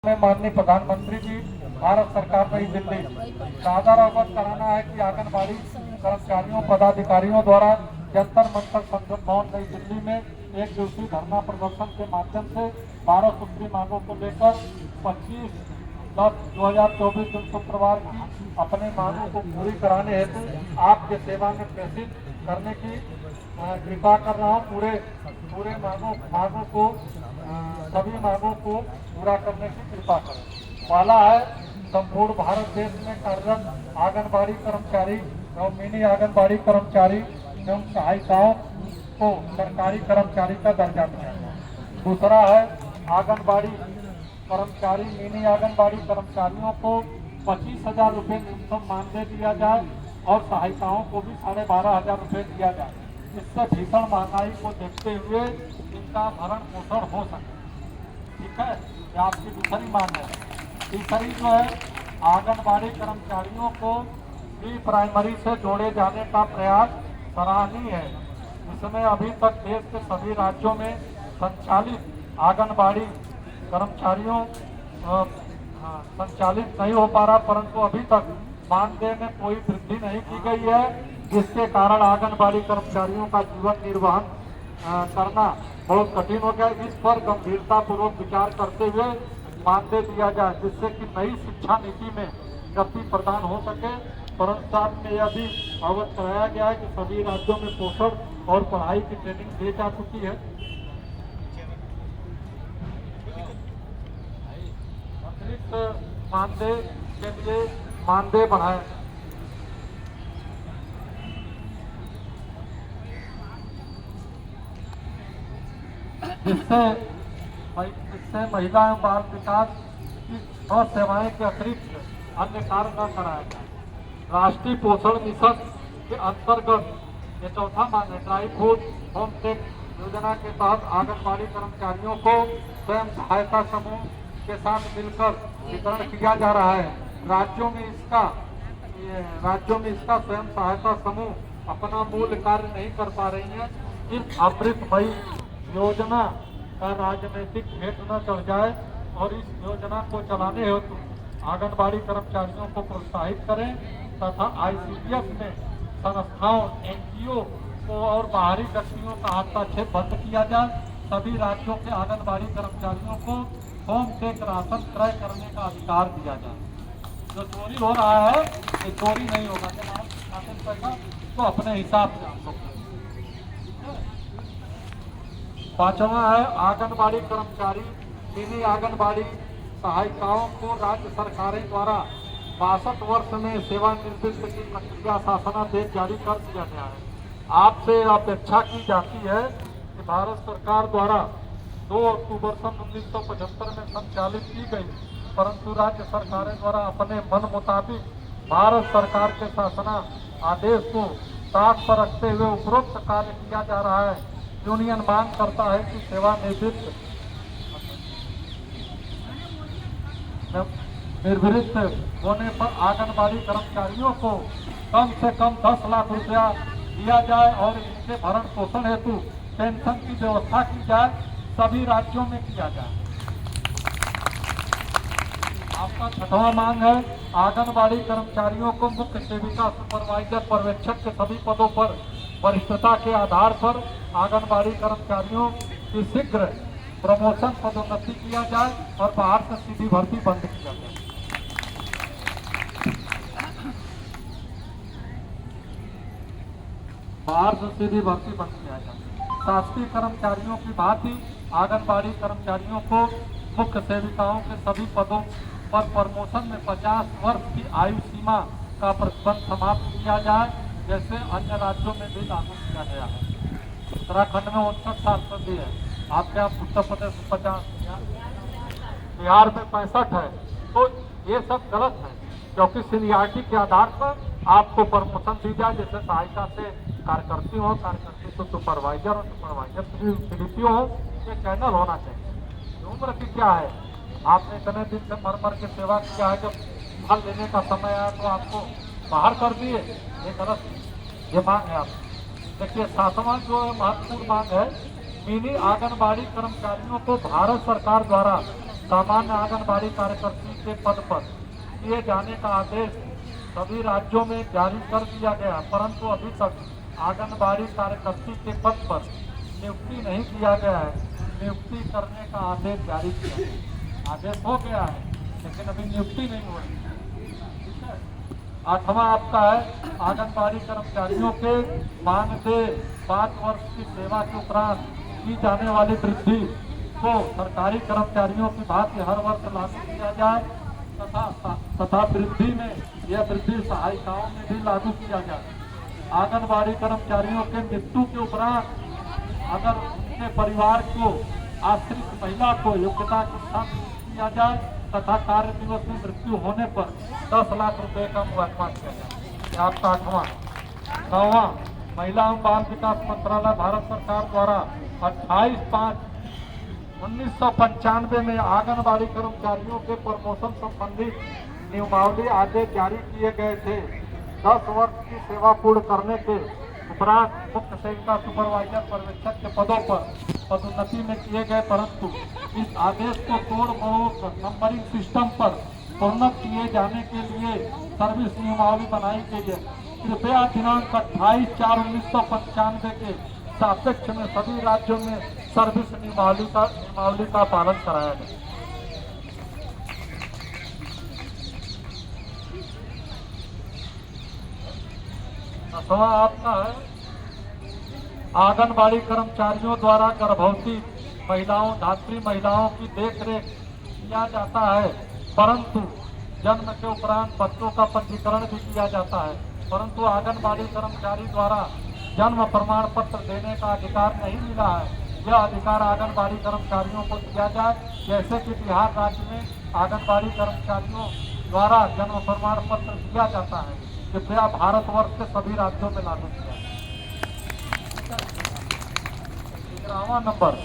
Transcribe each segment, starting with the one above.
में माननीय प्रधानमंत्री जी भारत सरकार नई दिल्ली सादर अवगत कराना है कि आंगनबाड़ी कर्मचारियों पदाधिकारियों द्वारा जंतर मंतर संसद भवन नई दिल्ली में एक दिवसीय धरना प्रदर्शन के माध्यम से 12 सूत्री मांगों को लेकर 25/10/2024 दिन शुक्रवार की अपने मांगों को पूरी कराने हेतु आपके सेवा में प्रेषित करने की कृपा कर रहा हूँ। पूरे मांगों को सभी मांगों को पूरा करने की कृपा करें। पहला है संपूर्ण भारत देश में कार्यरत आंगनबाड़ी कर्मचारी एवं मिनी आंगनबाड़ी कर्मचारी एवं सहायिकाओं को सरकारी कर्मचारी का दर्जा दिया जाए। दूसरा है आंगनबाड़ी कर्मचारी मिनी आंगनबाड़ी कर्मचारियों को 25,000 रुपये न्यूनतम मानदेय दिया जाए और सहायिकाओं को भी 12,500 रुपये दिया जाए। इससे भीषण महंगाई को देखते हुए इनका भरण पोषण हो सके। ठीक है, ये आपकी दूसरी मांग है। तीसरी जो है आंगनबाड़ी कर्मचारियों को प्री प्राइमरी से जोड़े जाने का प्रयास सराहनीय है। इसमें अभी तक देश के सभी राज्यों में संचालित आंगनबाड़ी कर्मचारियों संचालित नहीं हो पा रहा, परंतु अभी तक मानदेय में कोई वृद्धि नहीं की गई है, जिसके कारण आंगनबाड़ी कर्मचारियों का जीवन निर्वाह करना बहुत कठिन हो गया। इस पर गंभीरता पूर्वक विचार करते हुए मानदेय दिया जाए, जिससे कि नई शिक्षा नीति में गति प्रदान हो सके। परंतु साथ में यह भी अवगत कराया गया है कि सभी राज्यों में पोषण और पढ़ाई की ट्रेनिंग दी जा चुकी है। अतिरिक्त मानदेय के लिए मानदेय बढ़ाए, जिससे महिला एवं बाल विकास की स्वास्थ्य सेवाएं के अतिरिक्त अन्य कार्य न कराया जाए। राष्ट्रीय पोषण मिशन के अंतर्गत ये चौथा मांग है, ड्राई फूड होम टेक योजना के तहत आंगनबाड़ी कर्मचारियों को स्वयं सहायता समूह के साथ मिलकर वितरण किया जा रहा है। राज्यों में इसका स्वयं सहायता समूह अपना मूल कार्य नहीं कर पा रही है। इस अमृतमयी योजना का राजनीतिक भेंट न चढ़ जाए और इस योजना को चलाने हेतु आंगनबाड़ी कर्मचारियों को प्रोत्साहित करें तथा ICDF में संस्थाओं NGO को और बाहरी व्यक्तियों का हस्तक्षेप बंद किया जाए। सभी राज्यों के आंगनबाड़ी कर्मचारियों को होम टेक राशन क्रय करने का अधिकार दिया जाए। जो चोरी हो रहा है ये चोरी नहीं होगा, राशन पैसा तो अपने हिसाब से आप लोग। पांचवा है आंगनबाड़ी कर्मचारी मिनी आंगनबाड़ी सहायिकाओं को राज्य सरकारें द्वारा 62 वर्ष में सेवानिवृत्त की प्रक्रिया शासनादेश जारी कर दिया गया है। आपसे अपेक्षा की जाती है कि भारत सरकार द्वारा 2 अक्टूबर सन 1975 में संचालित की गई, परंतु राज्य सरकारें द्वारा अपने मन मुताबिक भारत सरकार के शासना आदेश को साथ पर रखते हुए उपरोक्त कार्य किया जा रहा है। यूनियन मांग करता है कि सेवानिवृत्त होने पर आंगनबाड़ी कर्मचारियों को कम से कम 10 लाख रुपया दिया जाए और इनके भरण पोषण हेतु पेंशन की व्यवस्था की जाए, सभी राज्यों में किया जाए। आपका छठवां मांग है आंगनबाड़ी कर्मचारियों को मुख्य सेविका सुपरवाइजर पर्यवेक्षक के सभी पदों पर वरिष्ठता के आधार पर आंगनबाड़ी कर्मचारियों की शीघ्र प्रमोशन पदोन्नति किया जाए और बाहर से सीधी भर्ती बंद किया जाए। बाहर से सीधी भर्ती बंद किया जाए। शासकीय कर्मचारियों की भांति आंगनबाड़ी कर्मचारियों को मुख्य सेविकाओं के सभी पदों पर प्रमोशन में 50 वर्ष की आयु सीमा का प्रतिबंध समाप्त किया जाए, जैसे अन्य राज्यों में भी लागू किया गया है। उत्तराखंड में 59 साल पर भी है, आपके यहाँ उत्तर प्रदेश में 50, बिहार में 65 है। तो ये सब गलत है, क्योंकि सीनियरिटी के आधार पर आपको प्रमोशन दी जाए। जैसे सहायिका से कार्यकर्ती हो, कार्यकर्ती से सुपरवाइजर हो, सुपरवाइजर से CDPO हो, ये चैनल होना चाहिए। उम्र की क्या है, आपने इतने दिन से मर के सेवा किया है, जब फल लेने का समय आया तो आपको बाहर कर दिए, ये गलत ये मांग है। आप देखिए 7वां जो महत्वपूर्ण मांग है, मिनी आंगनबाड़ी कर्मचारियों को भारत सरकार द्वारा सामान्य आंगनबाड़ी कार्यकर्ती के पद पर किए जाने का आदेश सभी राज्यों में जारी कर दिया गया, परंतु अभी तक आंगनबाड़ी कार्यकर्ती के पद पर नियुक्ति नहीं किया गया है। नियुक्ति करने का आदेश जारी किया है। आदेश हो गया है लेकिन अभी नियुक्ति नहीं हो रही। ठीक है। 8वां आपका है आंगनबाड़ी कर्मचारियों के मानदेय 5 वर्ष की सेवा के उपरांत की जाने वाली वृद्धि को सरकारी कर्मचारियों की भांति हर वर्ष लागू किया जाए तथा वृद्धि में यह वृद्धि सहायिकाओं में भी लागू किया जाए। आंगनबाड़ी कर्मचारियों के मृत्यु के उपरांत अगर उनके परिवार को आश्रित महिला को योग्यता के साथ किया जाए तथा कार्य दिवस में मृत्यु होने पर 10 लाख रुपए का मुआवजा किया जाए। आपका 8वां। 9वां महिला एवं बाल विकास मंत्रालय भारत सरकार द्वारा 28/5/1995 में आंगनबाड़ी कर्मचारियों के प्रमोशन संबंधी नियमावली आदेश जारी किए गए थे। 10 वर्ष की सेवा पूर्ण करने के उपरांत मुख्य सेविका सुपरवाइजर पर्यवेक्षक के पदों पर पदोन्नति में किए गए, परंतु इस आदेश को तोड़ मरोड़ नंबरिंग सिस्टम पर प्रोन्नत किए जाने के लिए सर्विस नियमावली बनाई गई है। कृपया दिनांक 28/4/1995 के सापेक्ष में सभी राज्यों में सर्विस नियमावली का पालन कराया जाए। आपका है आंगनबाड़ी कर्मचारियों द्वारा गर्भवती महिलाओं धात्री महिलाओं की देखरेख किया जाता है, परंतु जन्म के उपरांत बच्चों का पंजीकरण भी किया जाता है, परंतु आंगनबाड़ी कर्मचारी द्वारा जन्म प्रमाण पत्र देने का अधिकार नहीं मिला है। यह अधिकार आंगनबाड़ी कर्मचारियों को दिया जाए, जैसे कि बिहार राज्य में आंगनबाड़ी कर्मचारियों द्वारा जन्म प्रमाण पत्र दिया जाता है। कृपया भारतवर्ष के सभी राज्यों में लागू किया। 11वां नंबर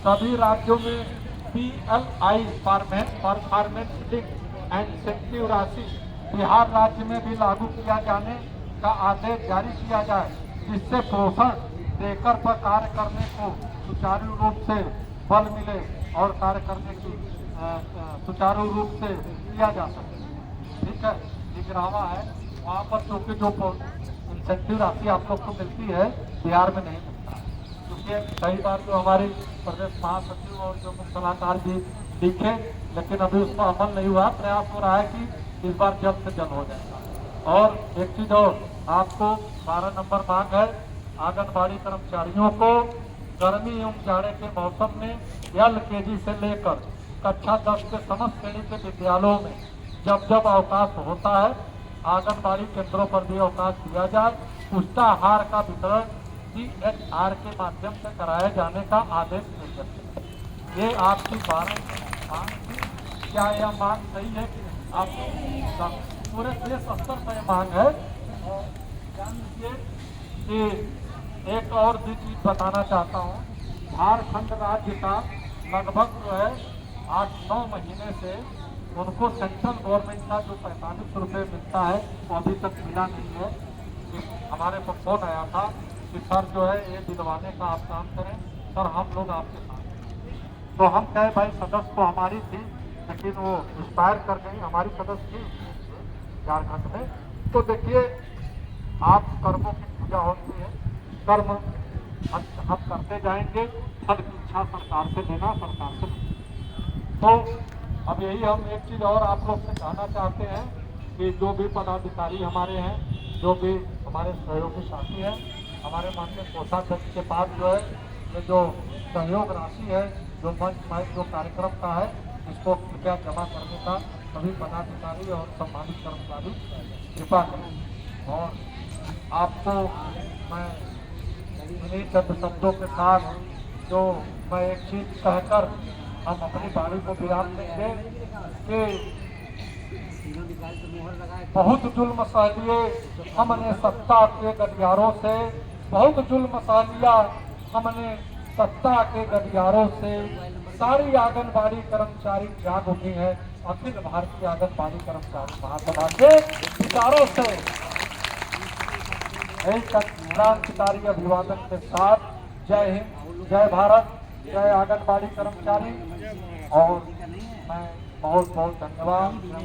सभी राज्यों में PLI performance link and incentive राशि बिहार राज्य में भी लागू किया जाने का आदेश जारी किया जाए, जिससे पोषण देकर पर कार्य करने को सुचारू रूप से बल मिले और कार्य करने की सुचारू रूप से किया जा सके। ठीक है। 11वां है वहाँ पर क्योंकि जो इंसेंटिव राशि आप लोग को मिलती है बिहार में नहीं मिलता, क्योंकि कई बार जो हमारी प्रदेश महासचिव और जो मुख्य सलाहकार जी लिखे, लेकिन अभी उसका अमल नहीं हुआ। प्रयास हो रहा है कि इस बार जल्द से जल्द हो जाएगा। और एक चीज और आपको 12 नंबर मांग है आंगनबाड़ी कर्मचारियों को गर्मी एवं जाड़े के मौसम में LKG से लेकर कक्षा 10 के समस्त श्रेणी के विद्यालयों में जब जब अवकाश होता है आंगनबाड़ी केंद्रों पर भी अवकाश दिया जाए। पुष्टाहार का वितरण CHR के माध्यम से कराए जाने का आदेश निर्गत है। ये आपकी 12 मांग थी। क्या यह मांग सही है कि आप पूरे देश स्तर पर मांग है? और जान लीजिए कि एक और भी चीज बताना चाहता हूँ। झारखंड राज्य का लगभग जो है 8-9 महीने से उनको सेंट्रल गवर्नमेंट का जो 45 रुपये मिलता है वो अभी तक मिला नहीं है। हमारे पर फोन आया था कि सर जो है ये दिलवाने का आप काम करें, सर हम लोग आपके साथ। तो हम कहे भाई सदस्य तो हमारी थी लेकिन वो एक्सपायर कर गई, हमारी सदस्य थी झारखंड में। तो देखिए आप कर्मों की पूजा होती है, कर्म हम करते जाएंगे, फल की इच्छा सरकार से लेना, सरकार से लेना। तो अब यही हम एक चीज और आप लोग से कहना चाहते हैं कि जो भी पदाधिकारी हमारे हैं, जो भी हमारे सहयोगी साथी हैं, हमारे माननीय कोषाध्यक्ष के पास जो है ये जो सहयोग राशि है जो मंच जो कार्यक्रम का है इसको कृपया जमा करने का सभी पदाधिकारी और सम्मानित कर्मचारी कृपा करें। और आपको मैं इन्हीं चंद शब्दों के साथ जो मैं एक चीज कहकर हम अपनी बाड़ी को विराम देंगे कि बहुत जुल्म सह लिए हमने सत्ता के गलियारों से, बहुत जुल्म सह लिया हमने सत्ता के गलियारों से। सारी आंगनबाड़ी कर्मचारी जाग उठी है अखिल भारतीय आंगनबाड़ी कर्मचारी महासभा के विचारों से। एक क्रांतिकारी अभिवादन के साथ जय हिंद, जय भारत, जय आंगनबाड़ी कर्मचारी। और मैं बहुत बहुत धन्यवाद।